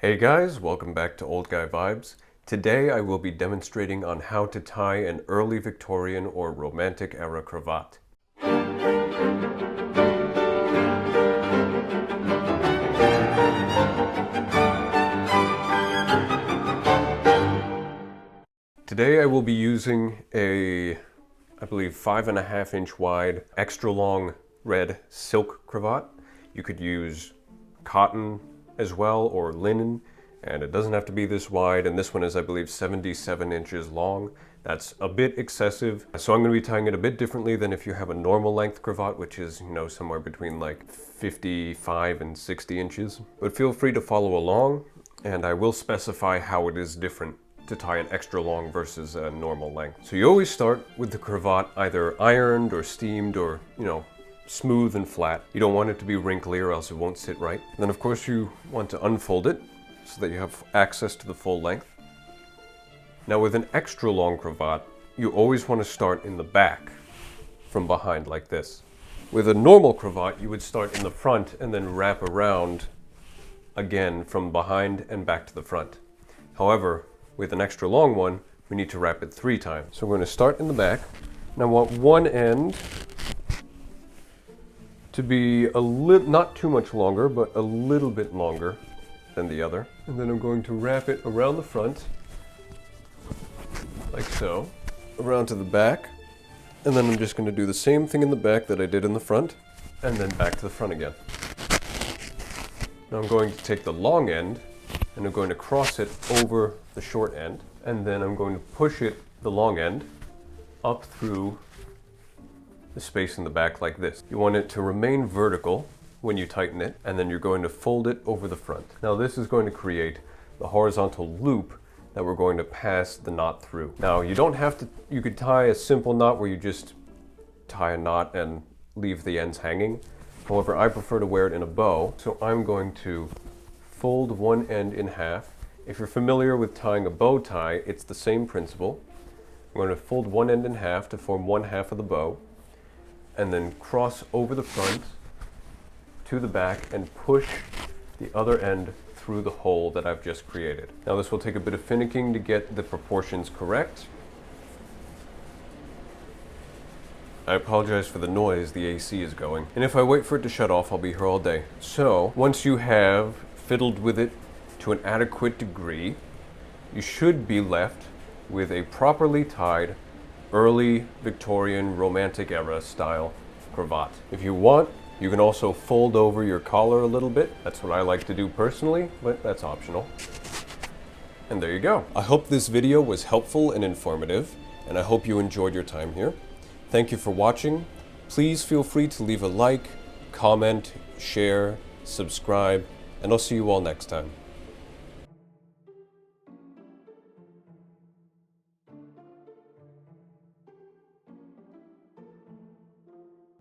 Hey guys, welcome back to Old Guy Vibes. Today I will be demonstrating on how to tie an early Victorian or Romantic era cravat. Today I will be using I believe 5.5 inch wide, extra long red silk cravat. You could use cotton as well, or linen, and it doesn't have to be this wide, and this one is, I believe, 77 inches long. That's a bit excessive, so I'm going to be tying it a bit differently than if you have a normal length cravat, which is, somewhere between like 55 and 60 inches. But feel free to follow along, and I will specify how it is different to tie an extra long versus a normal length. So you always start with the cravat either ironed or steamed or, smooth and flat. You don't want it to be wrinkly or else it won't sit right. And then of course you want to unfold it so that you have access to the full length. Now with an extra long cravat, you always want to start in the back from behind like this. With a normal cravat, you would start in the front and then wrap around again from behind and back to the front. However, with an extra long one, we need to wrap it 3 times. So we're going to start in the back. Now I want one end to be not too much longer, but a little bit longer than the other. And then I'm going to wrap it around the front, like so, around to the back. And then I'm just going to do the same thing in the back that I did in the front, and then back to the front again. Now I'm going to take the long end, and I'm going to cross it over the short end, and then I'm going to push the long end, up through the space in the back like this. You want it to remain vertical when you tighten it, and then you're going to fold it over the front. Now this is going to create the horizontal loop that we're going to pass the knot through. Now you don't have to, you could tie a simple knot where you just tie a knot and leave the ends hanging. However, I prefer to wear it in a bow, so I'm going to fold one end in half. If you're familiar with tying a bow tie, it's the same principle. I'm going to fold one end in half to form one half of the bow, and then cross over the front to the back and push the other end through the hole that I've just created. Now this will take a bit of finicking to get the proportions correct. I apologize for the noise, the AC is going. And if I wait for it to shut off, I'll be here all day. So once you have fiddled with it to an adequate degree, you should be left with a properly tied early Victorian Romantic era style cravat. If you want, you can also fold over your collar a little bit. That's what I like to do personally, but that's optional. And there you go. I hope this video was helpful and informative, and I hope you enjoyed your time here. Thank you for watching. Please feel free to leave a like, comment, share, subscribe, and I'll see you all next time.